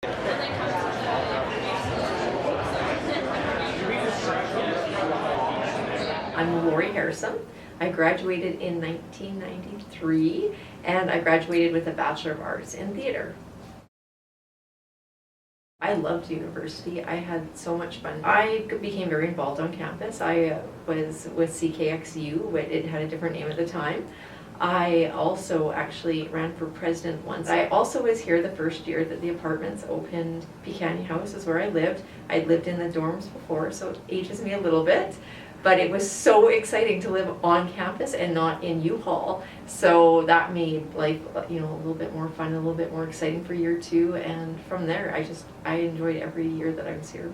I'm Harasem. I graduated in 1993 and I graduated with a Bachelor of Arts in Theater. I loved university. I had so much fun. I became very involved on campus. I was with CKXU, it had a different name at the time. I also actually ran for president once. I also was here the first year that the apartments opened. Pecan House is where I lived. I'd lived in the dorms before, so it ages me a little bit. But it was so exciting to live on campus and not in U-Haul. So that made life, a little bit more fun, a little bit more exciting for year two. And from there, I enjoyed every year that I was here.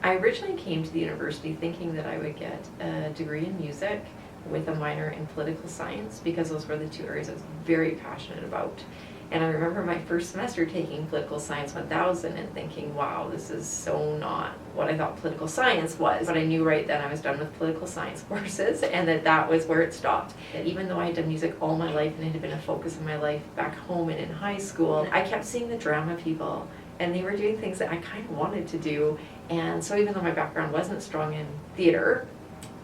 I originally came to the university thinking that I would get a degree in music with a minor in political science because those were the two areas I was very passionate about. And I remember my first semester taking Political Science 1000 and thinking, wow, this is so not what I thought political science was. But I knew right then I was done with political science courses and that was where it stopped. And even though I had done music all my life and it had been a focus of my life back home and in high school, I kept seeing the drama people and they were doing things that I kind of wanted to do. And so even though my background wasn't strong in theater,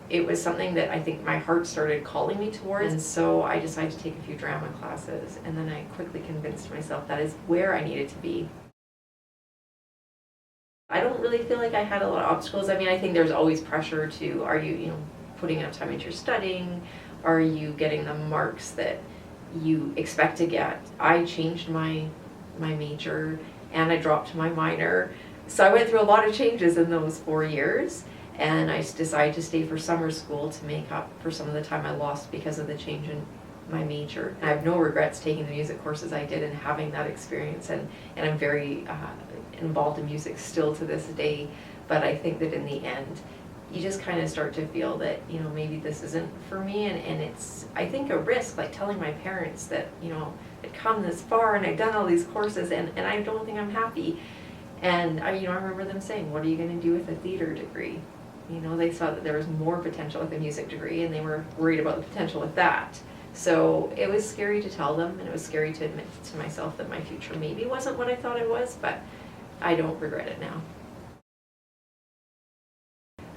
it was something that I think my heart started calling me towards. And so I decided to take a few drama classes, and then I quickly convinced myself that is where I needed to be. I don't really feel like I had a lot of obstacles. I mean, I think there's always pressure to, are you, putting enough time into your studying? Are you getting the marks that you expect to get? I changed my major and I dropped my minor. So I went through a lot of changes in those 4 years. And I decided to stay for summer school to make up for some of the time I lost because of the change in my major. I have no regrets taking the music courses I did and having that experience, and I'm very involved in music still to this day. But I think that in the end, you just kind of start to feel that, maybe this isn't for me, and it's, I think, a risk, like telling my parents that, I'd come this far and I've done all these courses and I don't think I'm happy. And I remember them saying, what are you going to do with a theater degree? They saw that there was more potential with a music degree and they were worried about the potential with that. So it was scary to tell them, and it was scary to admit to myself that my future maybe wasn't what I thought it was, but I don't regret it now.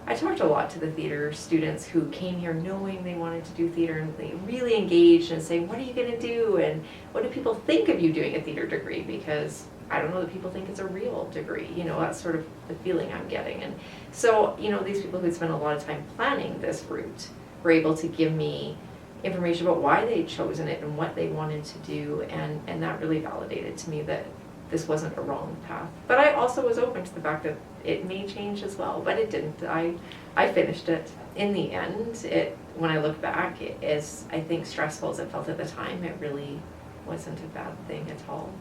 I talked a lot to the theater students who came here knowing they wanted to do theater, and they really engaged and saying, what are you going to do? And what do people think of you doing a theater degree? Because I don't know that people think it's a real degree. That's sort of the feeling I'm getting. And so, these people who spent a lot of time planning this route were able to give me information about why they'd chosen it and what they wanted to do. And that really validated to me that this wasn't a wrong path. But I also was open to the fact that it may change as well, but it didn't. I finished it. In the end, when I look back, as I think stressful as it felt at the time, it really wasn't a bad thing at all.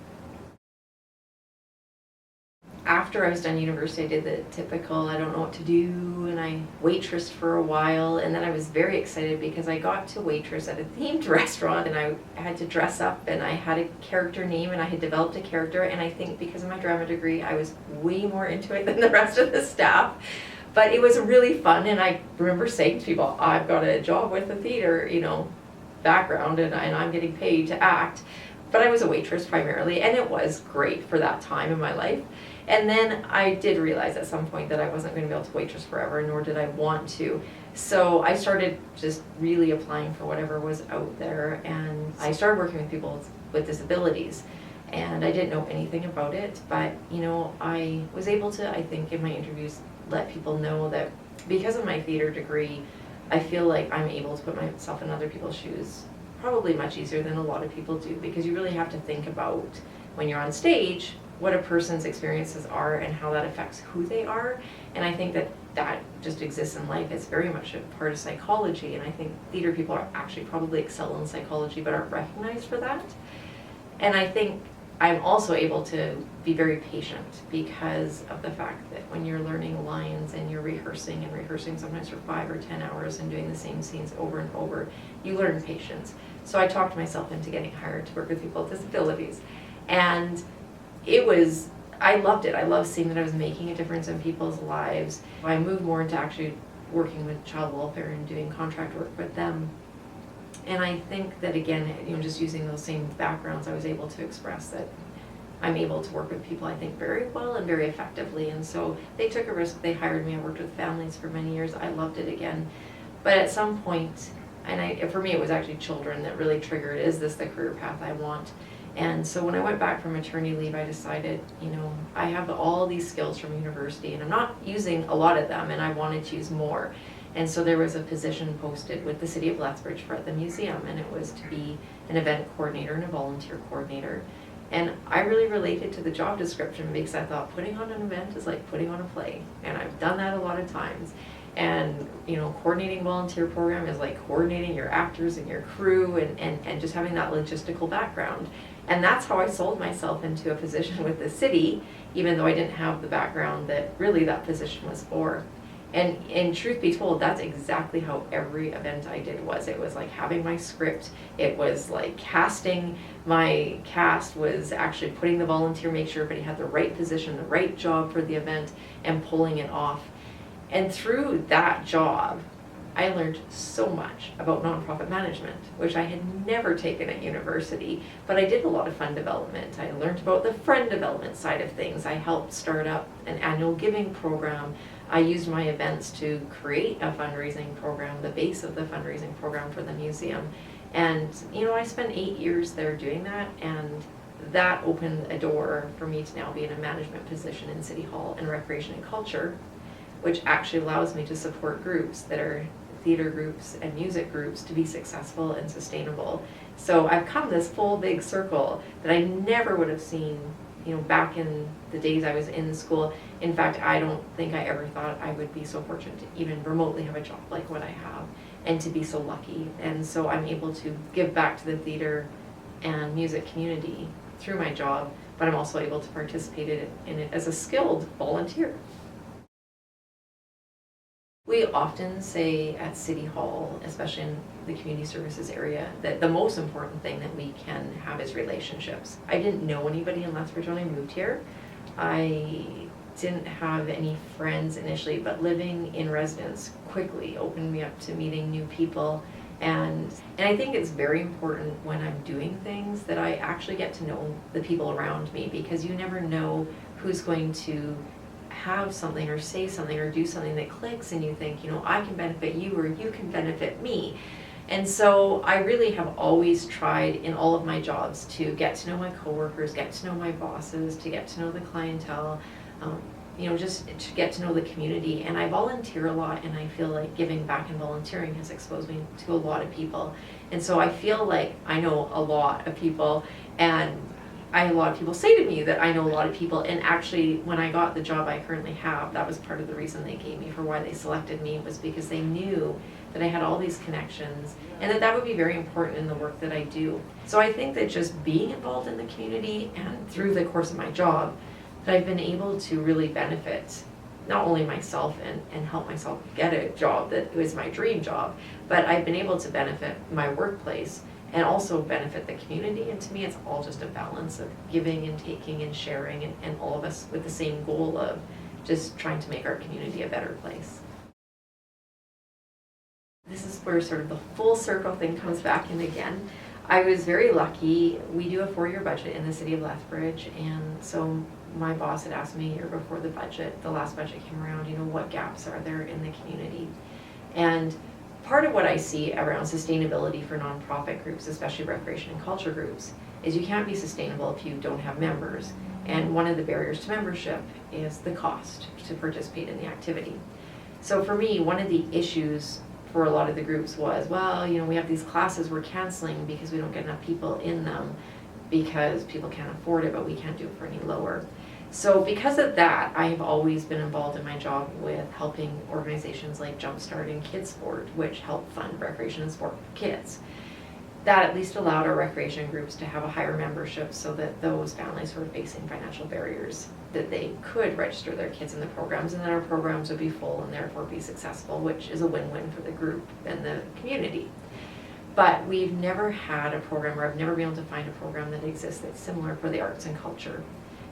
After I was done university, I did the typical, I don't know what to do, and I waitressed for a while, and then I was very excited because I got to waitress at a themed restaurant, and I had to dress up, and I had a character name, and I had developed a character, and I think because of my drama degree, I was way more into it than the rest of the staff. But it was really fun, and I remember saying to people, I've got a job with a theater, background, and I'm getting paid to act. But I was a waitress primarily, and it was great for that time in my life. And then I did realize at some point that I wasn't going to be able to waitress forever, nor did I want to. So I started just really applying for whatever was out there, and I started working with people with disabilities. And I didn't know anything about it, but I was able to, I think, in my interviews, let people know that because of my theater degree, I feel like I'm able to put myself in other people's shoes probably much easier than a lot of people do, because you really have to think about, when you're on stage, what a person's experiences are and how that affects who they are. And I think that just exists in life. It's very much a part of psychology, and I think theater people are actually probably excel in psychology but aren't recognized for that. And I think I'm also able to be very patient because of the fact that when you're learning lines and you're rehearsing sometimes for 5 or 10 hours and doing the same scenes over and over, you learn patience. So I talked myself into getting hired to work with people with disabilities. And I loved it. I loved seeing that I was making a difference in people's lives. I moved more into actually working with child welfare and doing contract work with them. And I think that, again, just using those same backgrounds, I was able to express that I'm able to work with people, I think, very well and very effectively. And so they took a risk. They hired me. I worked with families for many years. I loved it again. But at some point, and for me, it was actually children that really triggered, is this the career path I want? And so when I went back from maternity leave, I decided, I have all these skills from university and I'm not using a lot of them, and I wanted to use more. And so there was a position posted with the City of Lethbridge for at the museum, and it was to be an event coordinator and a volunteer coordinator. And I really related to the job description because I thought putting on an event is like putting on a play. And I've done that a lot of times. And, coordinating volunteer program is like coordinating your actors and your crew and just having that logistical background. And that's how I sold myself into a position with the city, even though I didn't have the background that really that position was for. And truth be told, that's exactly how every event I did was. It was like having my script. It was like casting. My cast was actually putting the volunteer, make sure everybody had the right position, the right job for the event, and pulling it off. And through that job, I learned so much about nonprofit management, which I had never taken at university, but I did a lot of fund development. I learned about the friend development side of things. I helped start up an annual giving program. I used my events to create a fundraising program, the base of the fundraising program for the museum. And, I spent 8 years there doing that, and that opened a door for me to now be in a management position in City Hall and Recreation and Culture, which actually allows me to support groups that are theater groups and music groups to be successful and sustainable. So I've come this full big circle that I never would have seen, back in the days I was in school. In fact, I don't think I ever thought I would be so fortunate to even remotely have a job like what I have and to be so lucky. And so I'm able to give back to the theater and music community through my job, but I'm also able to participate in it as a skilled volunteer. We often say at City Hall, especially in the community services area, that the most important thing that we can have is relationships. I didn't know anybody in Lethbridge when I moved here. I didn't have any friends initially, but living in residence quickly opened me up to meeting new people. And I think it's very important when I'm doing things that I actually get to know the people around me, because you never know who's going to have something or say something or do something that clicks and you think, I can benefit you or you can benefit me. And so I really have always tried in all of my jobs to get to know my coworkers, get to know my bosses, to get to know the clientele, just to get to know the community. And I volunteer a lot, and I feel like giving back and volunteering has exposed me to a lot of people. And so I feel like I know a lot of people, and I had a lot of people say to me that I know a lot of people, and actually when I got the job I currently have, that was part of the reason they gave me for why they selected me, was because they knew that I had all these connections and that would be very important in the work that I do. So I think that just being involved in the community and through the course of my job, that I've been able to really benefit not only myself and help myself get a job that was my dream job, but I've been able to benefit my workplace and also benefit the community. And to me, it's all just a balance of giving and taking and sharing, and all of us with the same goal of just trying to make our community a better place. This is where sort of the full circle thing comes back in again. I was very lucky. We do a 4-year budget in the City of Lethbridge, and so my boss had asked me a year before the last budget came around, what gaps are there in the community? And part of what I see around sustainability for nonprofit groups, especially recreation and culture groups, is you can't be sustainable if you don't have members. And one of the barriers to membership is the cost to participate in the activity. So for me, one of the issues for a lot of the groups was, we have these classes we're canceling because we don't get enough people in them because people can't afford it, but we can't do it for any lower. So because of that, I have always been involved in my job with helping organizations like Jumpstart and Kids Sport, which help fund recreation and sport for kids. That at least allowed our recreation groups to have a higher membership so that those families who are facing financial barriers, that they could register their kids in the programs, and then our programs would be full and therefore be successful, which is a win-win for the group and the community. But we've never had a program, or I've never been able to find a program that exists that's similar for the arts and culture.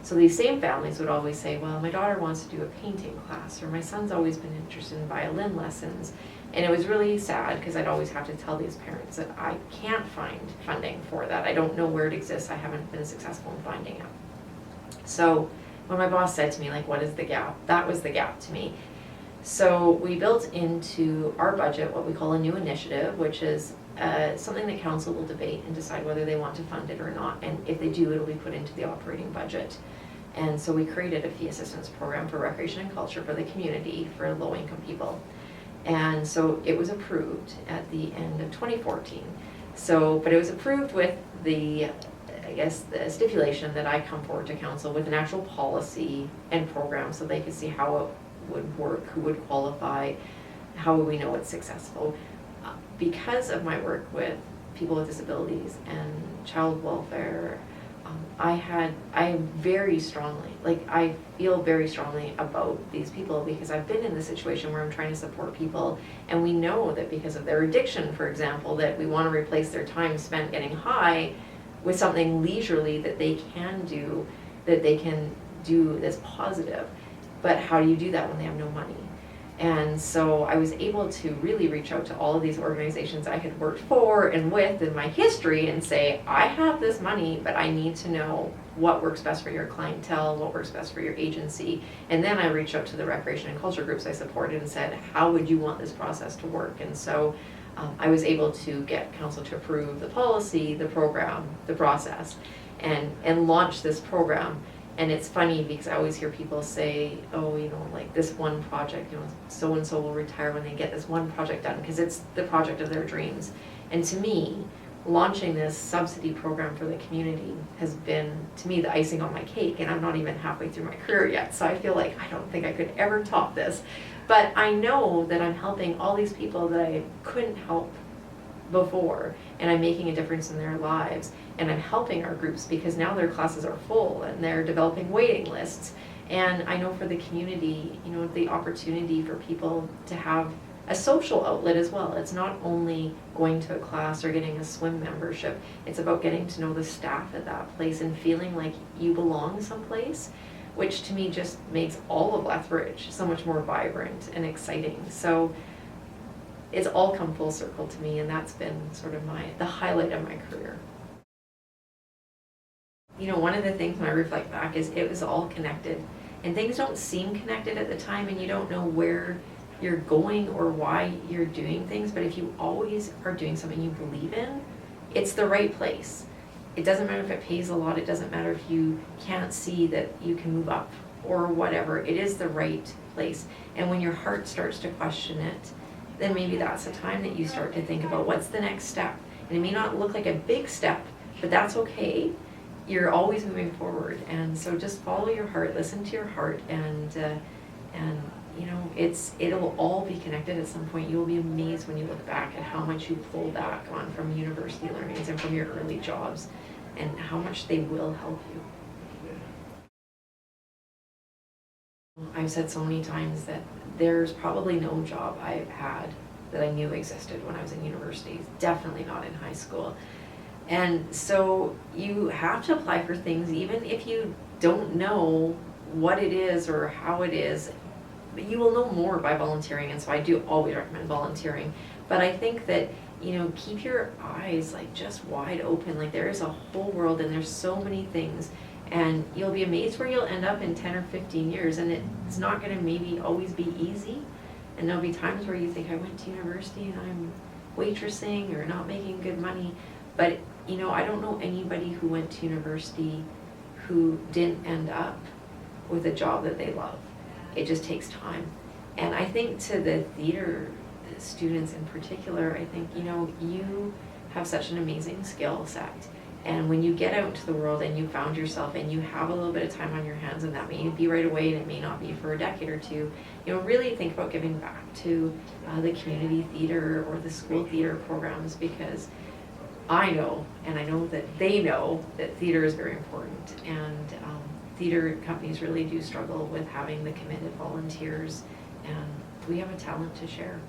So these same families would always say, my daughter wants to do a painting class, or my son's always been interested in violin lessons. And it was really sad because I'd always have to tell these parents that I can't find funding for that. I don't know where it exists. I haven't been successful in finding it. So when my boss said to me, like, what is the gap? That was the gap to me. So we built into our budget what we call a new initiative, which is something that council will debate and decide whether they want to fund it or not. And if they do, it'll be put into the operating budget. And so we created a fee assistance program for recreation and culture for the community for low-income people. And so it was approved at the end of 2014. So, but it was approved with the, I guess, the stipulation that I come forward to council with an actual policy and program so they could see how it would work, who would qualify, how would we know it's successful. Because of my work with people with disabilities and child welfare, I very strongly, like I feel very strongly about these people because I've been in the situation where I'm trying to support people and we know that because of their addiction, for example, that we want to replace their time spent getting high with something leisurely that they can do that's positive. But how do you do that when they have no money? And so I was able to really reach out to all of these organizations I had worked for and with in my history and say, I have this money, but I need to know what works best for your clientele, what works best for your agency. And then I reached out to the recreation and culture groups I supported and said, how would you want this process to work? And so I was able to get council to approve the policy, the program, the process, and launch this program. And it's funny because I always hear people say, oh, you know, like this one project, you know, so-and-so will retire when they get this one project done because it's the project of their dreams. And to me, launching this subsidy program for the community has been, to me, the icing on my cake. And I'm not even halfway through my career yet. So I feel like I don't think I could ever top this. But I know that I'm helping all these people that I couldn't help before, and I'm making a difference in their lives, and I'm helping our groups because now their classes are full and they're developing waiting lists. And I know for the community, you know, the opportunity for people to have a social outlet as well. It's not only going to a class or getting a swim membership, it's about getting to know the staff at that place and feeling like you belong someplace, which to me just makes all of Lethbridge so much more vibrant and exciting. So it's all come full circle to me, and that's been sort of the highlight of my career. You know, one of the things when I reflect back is it was all connected, and things don't seem connected at the time, and you don't know where you're going or why you're doing things, but if you always are doing something you believe in, it's the right place. It doesn't matter if it pays a lot, it doesn't matter if you can't see that you can move up or whatever, it is the right place. And when your heart starts to question it, then maybe that's the time that you start to think about what's the next step. And it may not look like a big step, but that's okay. You're always moving forward. And so just follow your heart, listen to your heart, and you know, it'll all be connected at some point. You'll be amazed when you look back at how much you pull back on from university learnings and from your early jobs, and how much they will help you. I've said so many times that there's probably no job I've had that I knew existed when I was in university, definitely not in high school. And so you have to apply for things even if you don't know what it is or how it is, but you will know more by volunteering, and so I do always recommend volunteering. But I think that, you know, keep your eyes like just wide open, like there is a whole world and there's so many things. And you'll be amazed where you'll end up in 10 or 15 years, and it's not going to maybe always be easy. And there'll be times where you think, I went to university and I'm waitressing or not making good money. But, you know, I don't know anybody who went to university who didn't end up with a job that they love. It just takes time. And I think to the theater students in particular, I think, you know, you have such an amazing skill set. And when you get out into the world and you found yourself and you have a little bit of time on your hands, and that may be right away and it may not be for a decade or two, you know, really think about giving back to the community theater or the school theater programs, because I know, and I know that they know, that theater is very important. And theater companies really do struggle with having the committed volunteers, and we have a talent to share.